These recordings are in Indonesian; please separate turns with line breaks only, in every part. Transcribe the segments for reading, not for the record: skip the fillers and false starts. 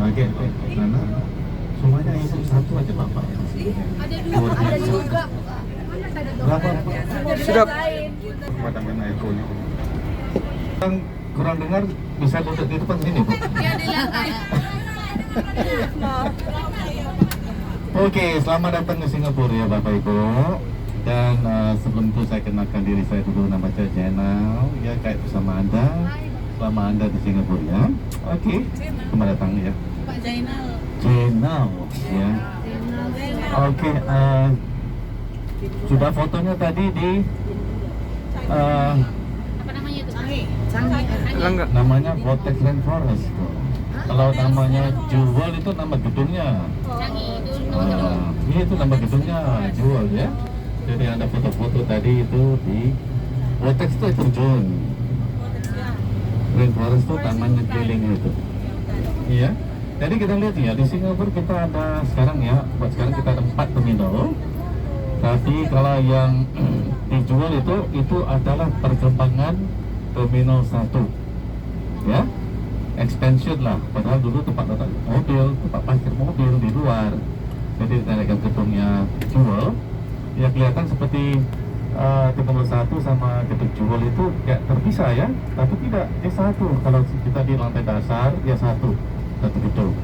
Oke, Nana. Semuanya itu satu aja bapak ya.
Ada dua, ada juga.
Berapa?
Sudah.
Padamkan air kuning. Yang kurang dengar bisa duduk di depan sini, Bu.
Ya di lantai.
Oke, selamat datang ke Singapura ya Bapak Ibu. Dan sebelum itu saya kenalkan diri saya dulu, nama saya Jenal. Ya, kayak bersama Anda. Selama Anda di Singapura ya. Oke, selamat datang ya.
Pak Zainal.
Jenal ya. Oke, sudah fotonya tadi di
Apa namanya itu?
Langga.
namanya Vortex Rainforest tuh. Kalau namanya Jewel itu nama gedungnya.
Canggih itu nomor
Iya, itu nama gedungnya Jewel ya. Jadi ada foto-foto tadi itu di Vortex itu terjun. Rainforest itu tamannya keliling itu. Iya. Jadi kita lihat ya, di Singapura kita ada sekarang ya, buat sekarang kita ada 4 terminal. Tapi kalau yang dijual itu adalah perkembangan terminal 1 ya, expansion lah. Padahal dulu tempat letak mobil, tempat parkir mobil di luar. Jadi kita lihat gedungnya jual ya, kelihatan seperti terminal 1 sama gedung jual itu kayak terpisah ya, tapi tidak, dia satu. Kalau kita di lantai dasar dia satu gedung,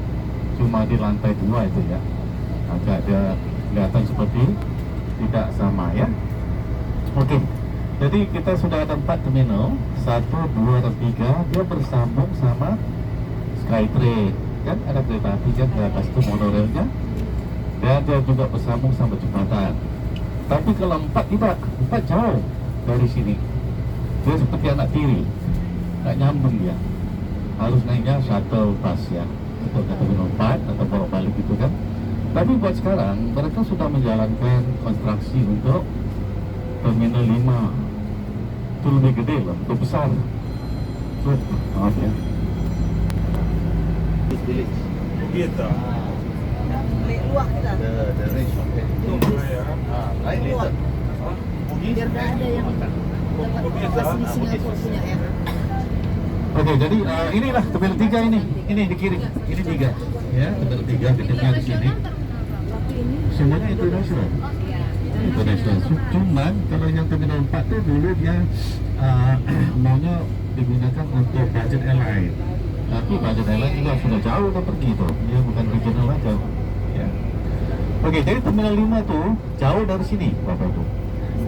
cuma di lantai 2 itu ya, agak dia kelihatan seperti tidak sama ya. Oke, jadi kita sudah ada 4 terminal, 1, 2, dan 3. Dia bersambung sama Skytrain kan, ada kereta api kan di atas itu monorelnya, dan dia juga bersambung sama jembatan. Tapi kalau 4 tidak, 4 jauh dari sini. Dia seperti anak tiri, nggak nyambung dia, harus naiknya shuttle bus ya, untuk ke terminal 4 atau bawa balik gitu kan. Tapi buat sekarang mereka sudah menjalankan konstruksi untuk terminal 5. Itu lebih gede loh, lebih besar. Tuh, maaf ya. This village.
Gitu.
luak kita.
The range of it. Lain later.
Biar nggak ada yang dapat lokasi di Singapura punya ya.
Oke, jadi inilah terminal 3 ini. Ini di kiri. Ini 3. Ya, terminal 3 gedungnya di sini. Semuanya internasional. Internasional. Cuman kalau yang terminal 4 tuh dulu dia maunya digunakan untuk budget airline. Tapi budget airline juga sudah jauh udah pergi tuh. Dia bukan regional aja. Ya. Oke, jadi terminal 5 tuh jauh dari sini, Bapak Ibu.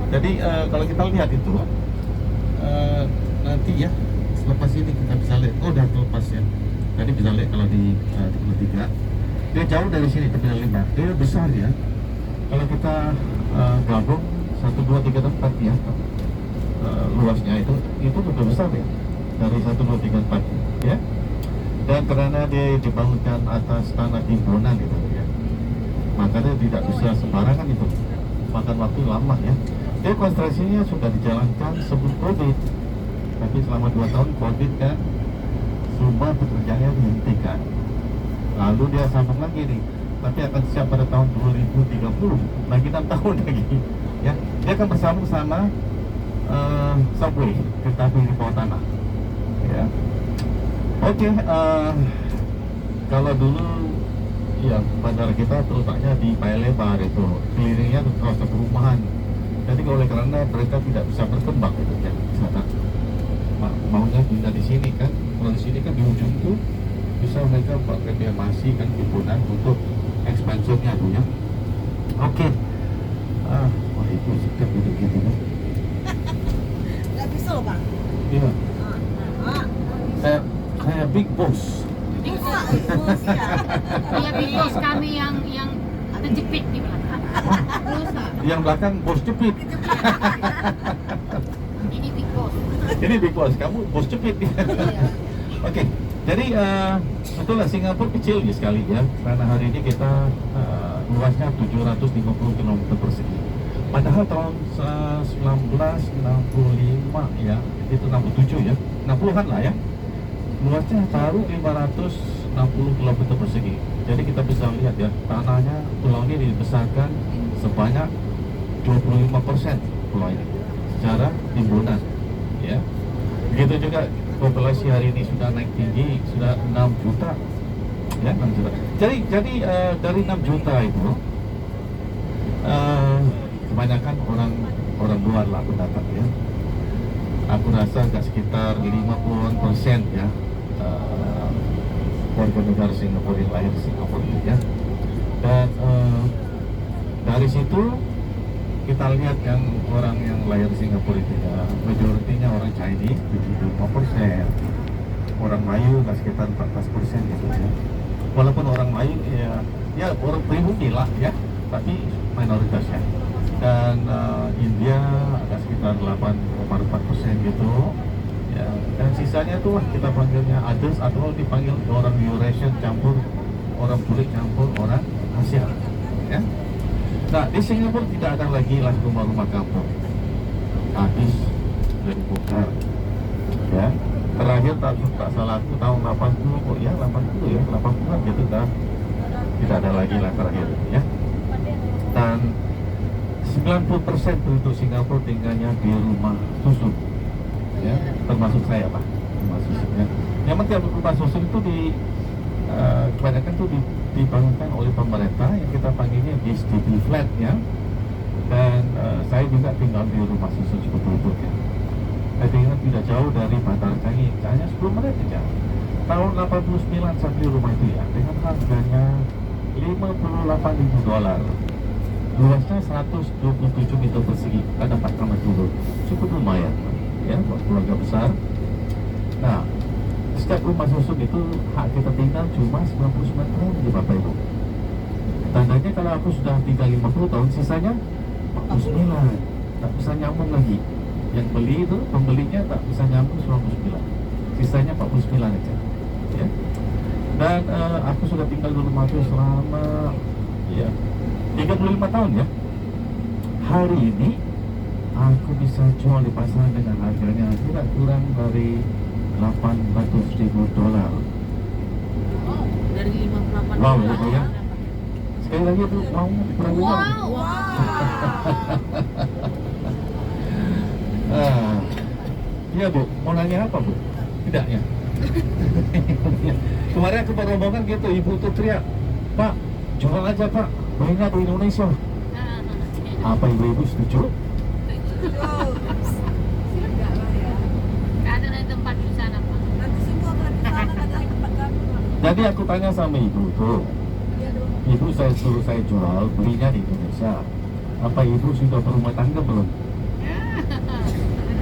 Jadi kalau kita lihat itu nanti ya, selepas ini kita bisa lihat. Oh, udah terlepas ya. Tadi bisa lihat kalau di terminal 3. Dia jauh dari sini terminal 5. Dia besar ya. Kalau kita gabung 1, 2, 3, 4 ya, luasnya itu lebih besar ya dari 1, 2, 3, 4 ya. Dan karena dia dibangunkan atas tanah timbunan gitu ya, makanya tidak bisa sembarangan itu, makan waktu lama ya. Dia konstruksinya sudah dijalankan sebelum COVID, tapi selama 2 tahun COVID kan semua pekerjaannya dihentikan. Lalu dia sambung lagi nih, tapi akan siap pada tahun 2030, lagi 6 tahun lagi ya. Dia akan bersambung sama subway, kereta api di bawah tanah ya. Oke, kalau dulu ya bandara kita terletaknya di Paya Lebar itu, kelilingnya kawasan perumahan. Jadi oleh karena mereka tidak bisa berkembang gitu ya, sana maunya pindah di sini kan. Kalau di sini kan di ujung tuh bisa mereka buat reklamasi kan, timbunan untuk expansionnya tuh ya. Oke, wah itu sedap gitu kan.
Nggak bisa loh Bang.
Iya, kayak Big Boss.
Big Boss. Iya Big Boss kami yang terjepit di belakang. Rusa.
Yang belakang bos jepit.
Ini Big Boss.
Ini Big Boss, kamu bos jepit. Oke, jadi itulah Singapura kecil ya sekali ya. Karena hari ini kita luasnya 750 km persegi. Padahal tahun 1965 ya, itu 67 ya, 60-an lah ya. Luasnya baru 560 km persegi. Jadi kita bisa lihat ya, tanahnya pulau ini dibesarkan sebanyak 25% pulau ini secara timbunan ya. Begitu juga populasi hari ini sudah naik tinggi, sudah 6 juta Ya, 6 juta. Jadi dari 6 juta itu kebanyakan orang luar lah pendatang ya. Aku rasa agak sekitar 50% ya warga negara Singapura yang lahir di Singapura ya. Dan dari situ kita lihat yang orang yang lahir di Singapura itu ya, majoritinya orang Chinese 75%, orang Melayu nggak sekitar 14% gitu ya. Walaupun orang Melayu ya orang pribumi lah ya, tapi minoritas ya. Dan India ada sekitar 8,4% gitu ya. Dan sisanya tuh kita panggilnya others atau dipanggil orang Eurasian campur orang kulit campur orang Asia ya. Nah di Singapura tidak ada lagi lah rumah-rumah kampung, habis dari bongkar ya. Terakhir tak salah aku tahun 80 kok ya, 80 ya, 80-an gitu dah tidak ada lagi lah terakhir ya. Dan 90% penduduk Singapura tinggalnya di rumah susun ya, termasuk saya Pak, rumah susun ya. Yang penting rumah susun itu kebanyakan itu dibangunkan oleh pemerintah yang kita panggilnya HDB flat ya. Dan saya juga tinggal di rumah susun seperti itu ya. Saya tinggal tidak jauh dari Bandar Changi, hanya 10 menit saja. Tahun 89 saya beli rumah itu ya, dengan harganya $58.000. Luasnya 127 meter persegi, ada 4 kamar tidur, cukup lumayan ya buat keluarga besar. Nah, setiap rumah susun itu hak kita tinggal cuma 99 tahun di Bapak Ibu. Tandanya kalau aku sudah tinggal 50 tahun, sisanya 49, tak bisa nyambung lagi. Yang beli itu, pembelinya tak bisa nyambung 99, sisanya 49 aja ya. Dan aku sudah tinggal di rumah itu selama ya 35 tahun ya. Hari ini aku bisa jual di pasaran dengan harganya tidak kurang dari $800.000.
Oh, dari 58
Wow ya. Sekali lagi Bu, mau kurang dengar? Iya Bu, mau nanya apa Bu? Tidak ya? Kemarin aku rombongan gitu, ibu tuh teriak, Pak, jual aja Pak, banyak di Indonesia. Apa ibu-ibu setuju?
Nggak ada tempat di sana Pak.
Jadi aku tanya sama ibu tuh, ibu saya suruh saya jual, belinya di Indonesia. Apa ibu sudah berumah tangga belum?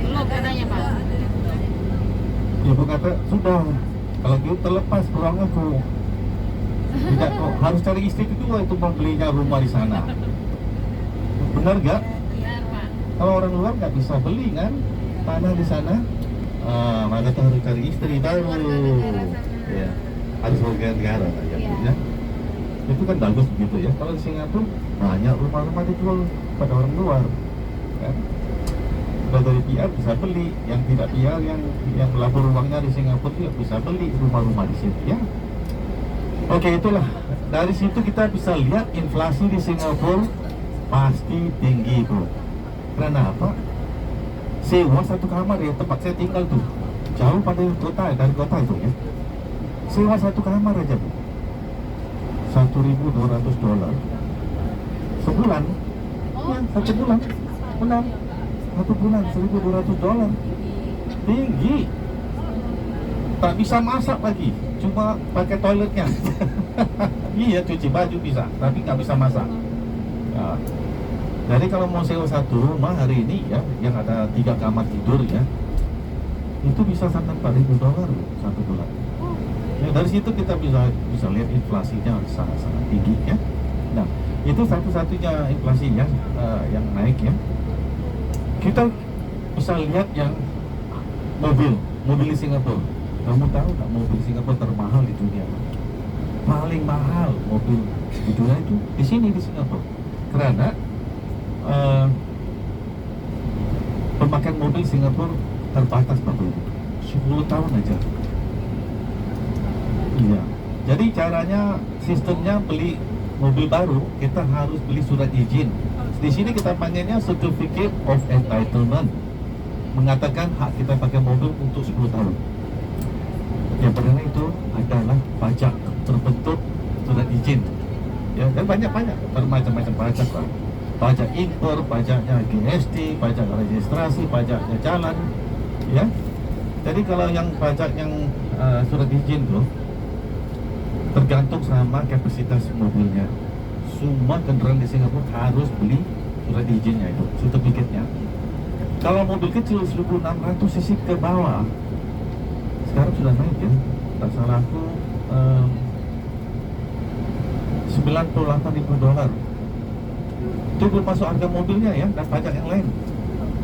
Belum katanya Pak.
Ibu kata sudah, kalau gitu terlepas peluang aku. Tidak kok, harus cari istri kedua itu membelinya rumah di sana. Benar gak?
Benar Pak.
Kalau orang luar nggak bisa beli kan tanah di sana, maka tuh harus cari istri baru. Ya, harus warga negara lah ya, ya. Itu kan bagus begitu ya. Kalau di Singapura banyak rumah-rumah dijual pada orang luar, kan? Kalau dari PR bisa beli, yang tidak PR yang melapor uangnya di Singapura juga bisa beli rumah-rumah di sini ya. Oke, itulah dari situ kita bisa lihat inflasi di Singapura pasti tinggi bro. Karena apa? Sewa satu kamar ya, tempat saya tinggal tuh jauh pada kota, dari kota itu ya. Sewa satu kamar aja bu, $1.200 sebulan. Ya, satu bulan. Benar, satu bulan $1.200. Tinggi. Tak bisa masak lagi, cuma pakai toiletnya. Iya, cuci baju bisa, tapi nggak bisa masak. Ya. Jadi kalau mau sewa satu rumah hari ini ya, yang ada 3 kamar tidur ya, itu bisa sampai $4.000 satu bulan. Ya, dari situ kita bisa lihat inflasinya sangat-sangat tinggi ya. Nah, itu satu-satunya inflasinya yang naik ya. Kita bisa lihat yang mobil di Singapura. Kamu tahu nggak mobil Singapura termahal di dunia? Paling mahal mobil di dunia itu di sini di Singapura. Karena pemakaian mobil Singapura terbatas Bapak Ibu, 10 tahun aja. Iya. Jadi caranya, sistemnya beli mobil baru kita harus beli surat izin. Di sini kita panggilnya Certificate of Entitlement, mengatakan hak kita pakai mobil untuk 10 tahun. Yang pertama itu adalah pajak terbentur Dan banyak-banyak bermacam-macam pajak lah. Pajak impor, pajaknya GST, pajak registrasi, pajaknya jalan, ya. Jadi kalau yang pajak yang surat izin tuh tergantung sama kapasitas mobilnya. Semua kendaraan di Singapura harus beli surat izinnya itu, sertifikatnya. Kalau mobil kecil 1.600 cc ke bawah, sekarang sudah naik ya, tak salah aku $98.000. Itu belum masuk harga mobilnya ya, dan pajak yang lain.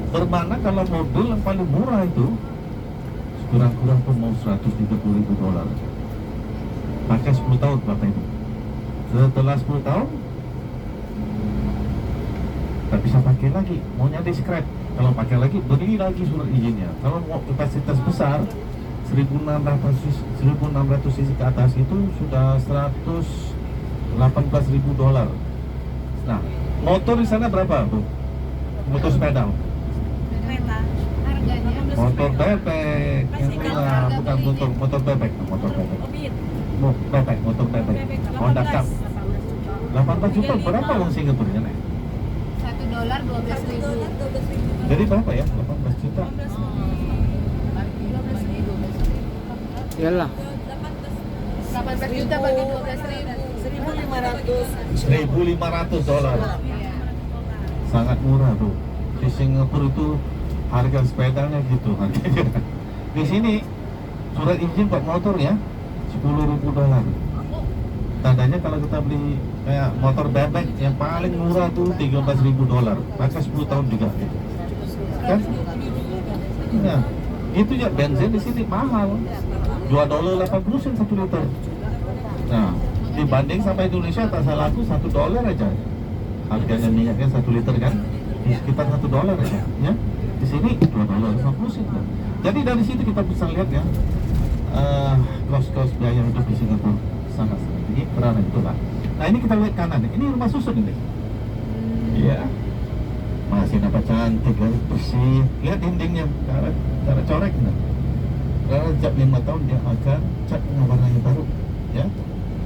Bermana kalau mobil yang paling murah itu kurang-kurang pun mau $130.000. Pakai 10 tahun Bapak Ibu. Setelah 10 tahun tak bisa pakai lagi, maunya di scrap. Kalau pakai lagi, beri lagi surat izinnya. Kalau mau kapasitas besar 1.600 cc ke atas itu sudah $118.000. Nah, motor di sana berapa Bu? Motor sepeda?
Kereta.
Harganya
Motor bebek yang murah, bukan motor bebek, motor bebek.
Obit.
Bebek, motor bebek. Honda Cup 18 juta, berapa uang Singapura ya, Nek?
$1 12.000.
Jadi berapa ya? 18 juta.
Iyalah.
18 juta bagi 12.000.
$1.500. Sangat murah tuh. Di Singapura itu harga sepedanya gitu harganya. Di sini surat izin buat motor ya $10.000. Tandanya kalau kita beli kayak motor bebek yang paling murah tuh $13.000. Pakai 10 tahun juga gitu. Kan? Ya, itu ya bensin di sini mahal. $2.80 1 liter. Nah, dibanding sampai Indonesia tak salah aku $1 aja. Harganya minyaknya 1 liter kan? Di sekitar $1 aja, ya. Di sini $2.50. Jadi dari situ kita bisa lihat ya, cost biaya hidup di Singapura sangat-sangat tinggi, peranan itulah. Nah ini kita lihat kanan, ini rumah susun ini. Iya. Masih nampak cantik, bersih. Lihat dindingnya, cara corek nah. Karena setiap 5 tahun dia akan cat dengan warna yang baru, ya.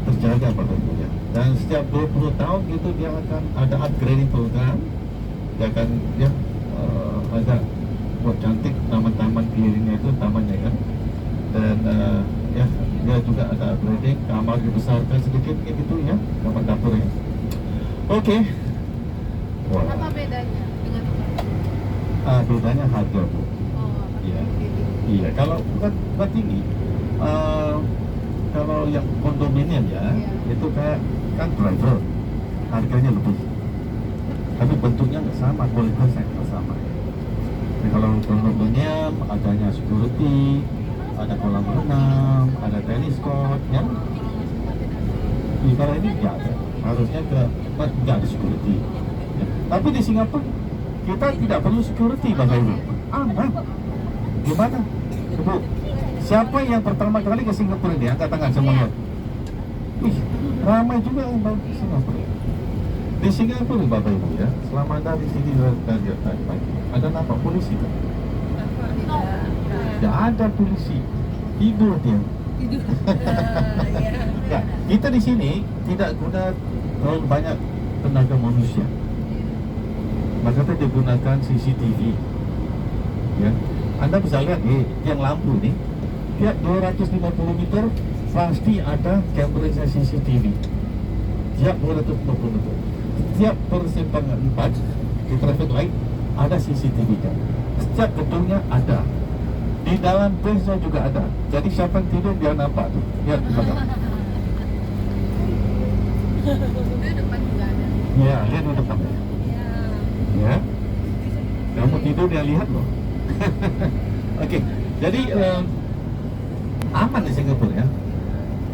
Terjaga Bapak Ibu ya. Dan setiap 20 tahun gitu dia akan ada upgrading program. Dia akan ya ada buat cantik taman-taman kelilingnya itu tamannya kan. Dan ya dia juga ada upgrading, kamar dibesarkan sedikit kayak gitu ya, kamar dapurnya. Oke. Wow.
Apa bedanya dengan
Bedanya harga Bu. Iya. Iya, kalau bukan tinggi. Kalau yang kondominium ya, itu kayak kan driver, harganya lebih. Tapi bentuknya nggak sama, kualitasnya nggak sama. Jadi kalau kondominium adanya security, ada kolam renang, ada tenis court, ya. Kalau ini nggak ada, harusnya nggak ada security. Ya. Tapi di Singapura kita tidak perlu security Bapak Ibu. Aman. Gimana? Ibu, siapa yang pertama kali ke Singapura ini? Angkat tangan semua lihat. Ih, ramai juga yang baru ke Singapura. Di Singapura Bapak Ibu ya, selama Anda di sini dari pagi, ada nampak polisi kan? Tidak ada polisi, tidur dia. Ya, kita di sini tidak guna terlalu banyak tenaga manusia. Maka kita digunakan CCTV. Ya, Anda bisa lihat nih, yang lampu nih, tiap 250 meter pasti ada kameranya CCTV. Tiap 250 meter. Setiap persimpangan 4 di traffic light ada CCTV-nya. Setiap gedungnya ada. Di dalam base-nya juga ada. Jadi siapa yang tidur dia nampak tuh. Lihat di belakang.
itu depan juga ada?
Ya, lihat di depan. Ya. Kamu tidur dia lihat loh. Oke, jadi aman di Singapura ya.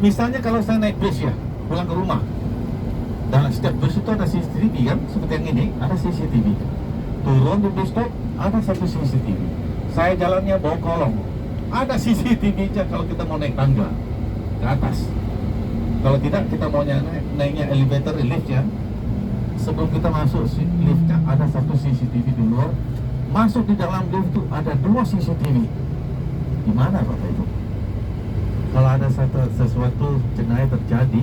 Misalnya kalau saya naik bus ya, pulang ke rumah, dan setiap bus itu ada CCTV kan, seperti yang ini ada CCTV. Turun di bus stop ada satu CCTV. Saya jalannya bawa kolong, ada CCTV-nya kalau kita mau naik tangga ke atas. Kalau tidak kita mau naiknya elevator, lift ya. Sebelum kita masuk liftnya ada satu CCTV di luar. Masuk di dalam lift itu ada 2 CCTV. Gimana Bapak Ibu? Kalau ada sesuatu jenayah terjadi,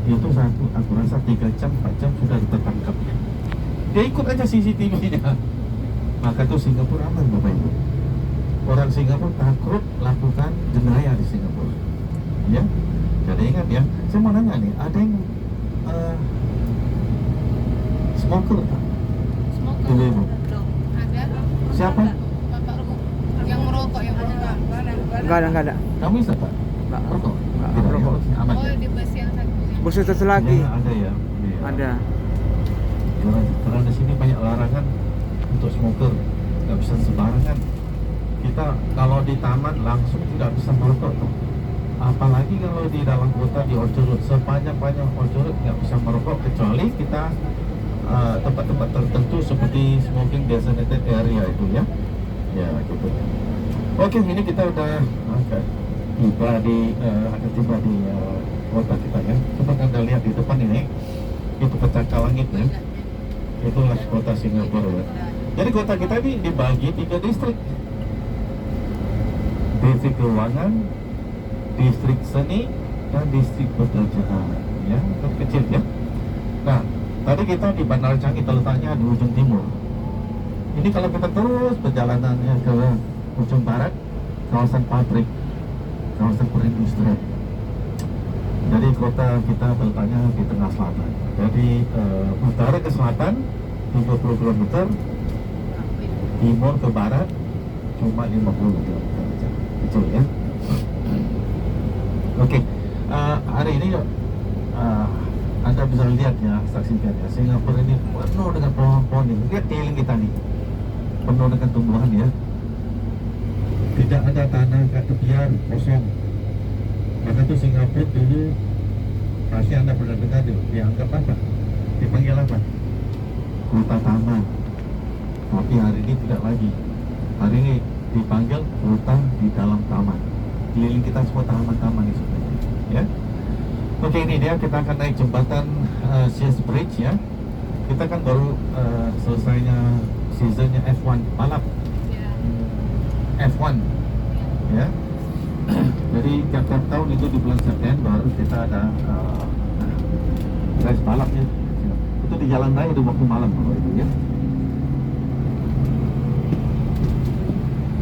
itu satu, aku rasa 3 jam 4 jam sudah tertangkap. Dia ikut aja CCTV-nya. Maka itu Singapura aman Bapak Ibu. Orang Singapura takut lakukan jenayah di Singapura. Ya, jadi ingat ya. Saya mau nanya nih, ada yang smoker tak?
Smoker.
Dulu Ibu.
Ada.
Siapa?
Bapak Rukuk. Yang merokok yang merokok.
Enggak ada.
Kamu bisa Pak?
Enggak.
Rokok?
Nggak,
Tidak,
rokok.
ya, aman
Oh
ya?
di bus yang satu.
Bus satu lagi.
Ya, ada ya. Iya.
Ada.
Karena di sini banyak larangan untuk smoker, nggak bisa sembarangan. Kita kalau di taman langsung tidak bisa merokok tuh. Apalagi kalau di dalam kota di Orchard Road, sepanjang Orchard Road nggak bisa merokok kecuali kita tempat-tempat tertentu seperti smoking designated area itu ya. Ya gitu. Oke, ini kita udah tiba di akan tiba di kota kita ya. Seperti Anda lihat di depan ini, itu pecahkan langit ya. Itulah kota Singapura ya. Jadi kota kita ini dibagi 3 distrik. Distrik keuangan, distrik seni, dan distrik pekerjaan. Ya, kecil ya. Nah, tadi kita di Bandara Changi terletaknya di ujung timur. Ini kalau kita terus perjalanannya ke ujung barat, kawasan pabrik, kawasan perindustrian. Jadi kota kita terletaknya di tengah selatan. Jadi utara ke selatan 30 km, timur ke barat cuma 50 km saja. Kecil ya. Oke, hari ini Anda bisa lihat ya, saksikan ya, Singapura ini penuh dengan pohon-pohon ini. Lihat keliling kita nih, penuh dengan tumbuhan ya. Tidak ada tanah kat tepian, kosong. Maka itu Singapura dulu pasti Anda pernah dengar dianggap apa? Dipanggil apa? Kota taman. Tapi hari ini tidak lagi. Hari ini dipanggil kota di dalam taman. Keliling kita semua taman-taman di sini. Ya. Oke, ini dia, kita akan naik jembatan Shears Bridge ya. Kita kan baru selesainya seasonnya F1 balap. F1 ya. Jadi tiap tahun itu di bulan September kita ada race balapnya. Itu di jalan raya di waktu malam kalau itu ya.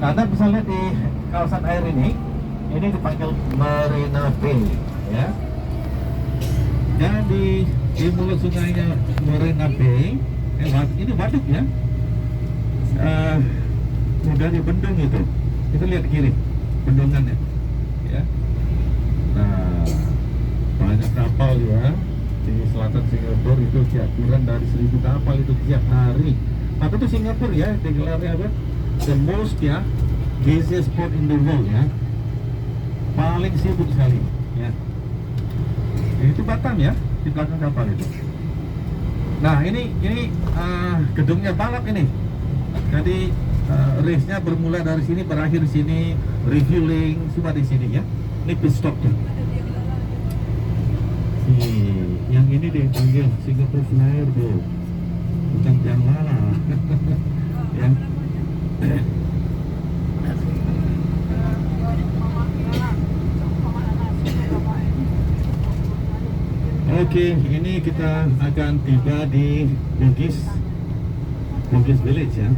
Nah, Anda bisa lihat di kawasan air ini dipanggil Marina Bay ya. Dan di mulut sungainya Marina Bay, ini waduk ya. Udah dibendung itu. Kita lihat kiri, bendungannya. Ya. Nah, banyak kapal ya di selatan Singapura itu kurang dari 1000 kapal itu tiap hari. Maka itu Singapura ya, digelarnya apa? The most ya, busiest port in the world ya. Paling sibuk sekali ya. Itu Batam ya, di belakang kapal itu. Nah, ini gedungnya balap ini. Jadi race-nya bermula dari sini, berakhir di sini, refueling semua di sini ya. Ini pit stop tuh. Yang ini dipanggil Singapore Flyer tuh, bukan yang lala. Ya. Oke, ini kita akan tiba di Bugis Village ya.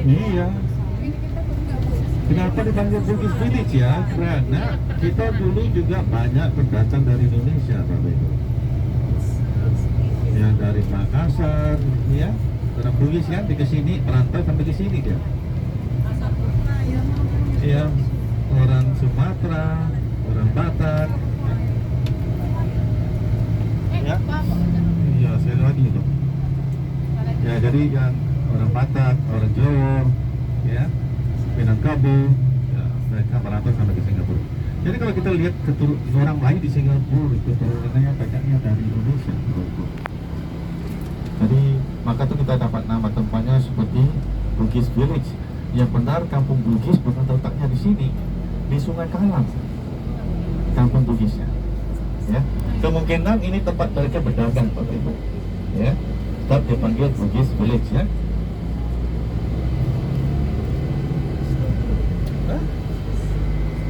Iya. Kenapa dipanggil Bugis Village ya? Karena kita dulu juga banyak pendatang dari Indonesia, Bapak Ibu. Yang dari Makassar, ya. Orang Bugis kan di kesini, perantau sampai ke sini dia. Iya. Orang Sumatera, orang Batak. Ya. Iya, saya lagi itu. Ya, jadi yang orang Batak, orang Jawa, ya, Minangkabau, ya, mereka merantau sampai ke Singapura. Jadi kalau kita lihat orang lain di Singapura, keturunannya banyaknya dari Indonesia. Jadi maka itu kita dapat nama tempatnya seperti Bugis Village. Yang benar kampung Bugis bukan terletaknya di sini, di Sungai Kalang, kampung Bugisnya. Ya, kemungkinan ini tempat mereka berdagang, Bapak Ibu. Ya, tetap dipanggil Bugis Village ya.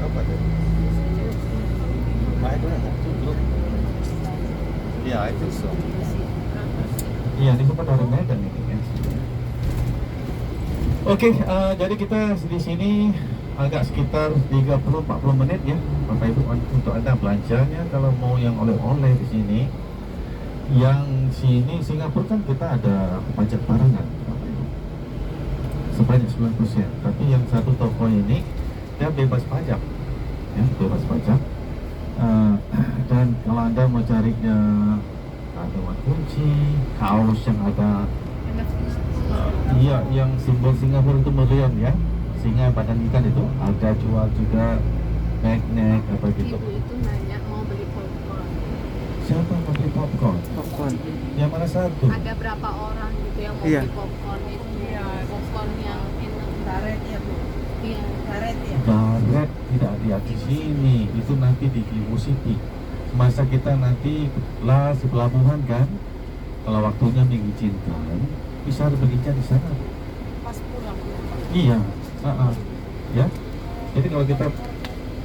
Apa tuh? Baik lah,
Yeah, I think so.
Iya, di sempat dari Medan ini ya. Oke, jadi kita di sini agak sekitar 30-40 menit ya, Bapak Ibu, untuk Anda belanjanya. Kalau mau yang oleh-oleh di sini, yang sini Singapura kan kita ada pajak barangan, Bapak Ibu, sebanyak 9%. Tapi yang satu toko ini dia bebas pajak, ya, bebas pajak. Dan kalau Anda mau carinya ada kunci, kaos yang ada iya, yang simbol Singapura itu meriam ya, singa badan ikan itu ada jual juga, magnet apa gitu.
Ibu itu nanya mau beli popcorn.
Siapa yang mau beli popcorn?
Popcorn.
Yang mana satu?
Ada berapa orang gitu yang mau
Iya.
beli popcorn itu? Popcorn yang enak.
Karet ya Bu,
Iya.
karet ya.
Baret tidak lihat di sini, itu nanti di Gliwo City. Masa kita nanti lah si pelabuhan kan, kalau waktunya mengizinkan bisa berbincang di sana.
Pas pulang.
Iya, ya. Jadi kalau kita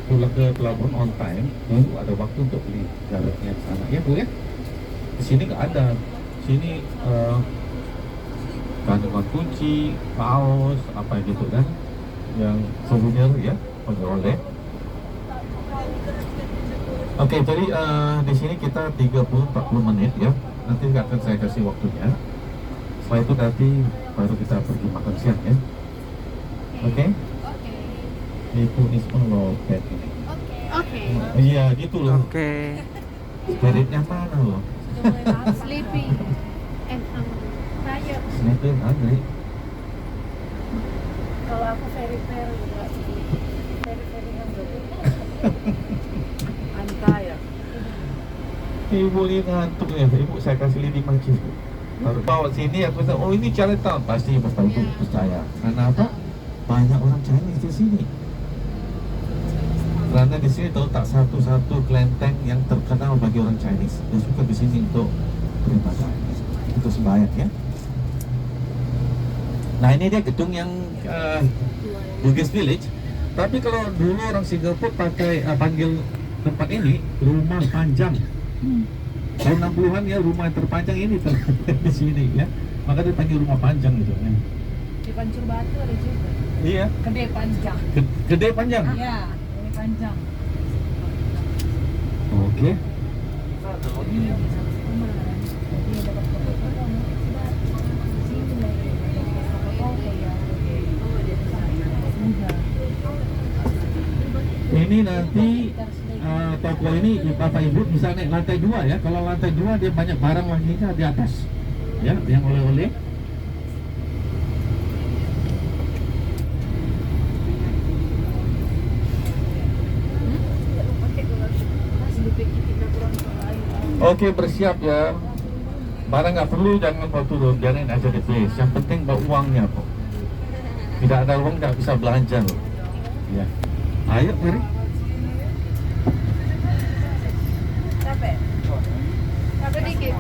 pulang ke pelabuhan on time, baru ada waktu untuk beli garetnya di sana. Ya Bu ya. Di sini nggak ada. Sini kandungan kunci, kaos, apa gitu kan, yang souvenir ya, oleh-oleh. Oke, jadi di sini kita 30-40 menit ya. Nanti akan saya kasih waktunya. Setelah itu nanti baru kita pergi makan siang ya. Oke?
Oke.
Ibu Nisma lopet ini.
Oke.
Iya, gitu loh.
Oke.
Spiritnya mana loh?
Sleepy and tired.
Sleeping hungry.
Kalau aku very hungry. Antai ya.
Ibu ini ngantuk ya. Ibu saya kasih lidi macis. Baru bawa sini aku bilang, oh ini Chinatown. Pasti Bapak Ibu
Iya.
percaya. Karena apa? Banyak orang Chinese di sini. Karena di sini terletak satu-satu kelenteng yang terkenal bagi orang Chinese. Dia suka di sini untuk beribadah, untuk sembahyang ya. Nah ini dia gedung yang Bugis Village. Tapi kalau dulu orang Singapura pakai panggil tempat ini rumah panjang. Tahun 60-an ya, rumah terpanjang ini di sini ya. Maka dia panggil rumah panjang gitu ya.
Di Pancur Batu ada juga.
Iya,
Gede panjang.
gede panjang.
Iya, ini panjang.
Oke.
Ini sama rumah. Jadi dapat foto-foto. Sini lagi dapat foto ya. Mudah.
Ini nanti toko ini Bapak Ibu bisa naik lantai 2 ya. Kalau lantai 2 dia banyak barang lagi di atas. Ya, yang oleh-oleh. Oke, bersiap ya. Barang nggak perlu jangan bawa turun, biarin aja di place. Yang penting bawa uangnya kok. Tidak ada uang nggak bisa belanja loh. Ya. Ayo, mari.
Capek?
Sedikit.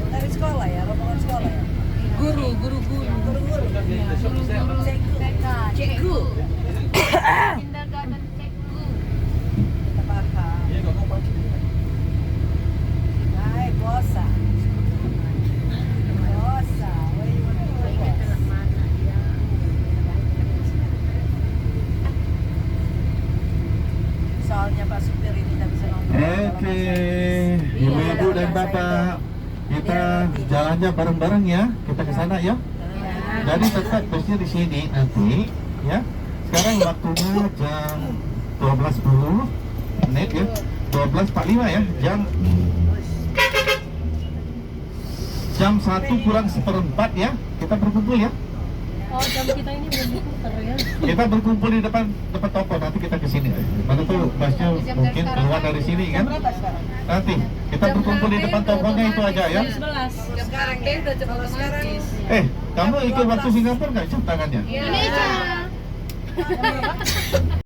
Dari sekolah ya, rombongan sekolah ya.
Guru.
Guru-guru.
TK. Cikgu. Kindergarten cikgu.
Kita paham. Hai, bosa. Bosa. Where you wanna go, boss? Soalnya Pak supir ini tidak bisa ngomong.
Oke, ibu-ibu dan bapak, kita jalannya bareng-bareng ya. Kita ke sana ya. Jadi tetap busnya di sini nanti, ya. Sekarang waktunya jam 12.10 menit ya. 12.45 ya. Jam 1 kurang seperempat ya. Kita berkumpul ya.
Oh, jam kita ini belum diputar ya.
Kita berkumpul di depan toko, nanti kita ke sini. Mana tuh busnya mungkin keluar dari sini kan?
Berapa sekarang?
Nanti kita berkumpul di depan tokonya itu aja ya.
Sekarang ya udah jam sekarang.
Kamu ikut waktu Singapura nggak jam tangannya?
Indonesia.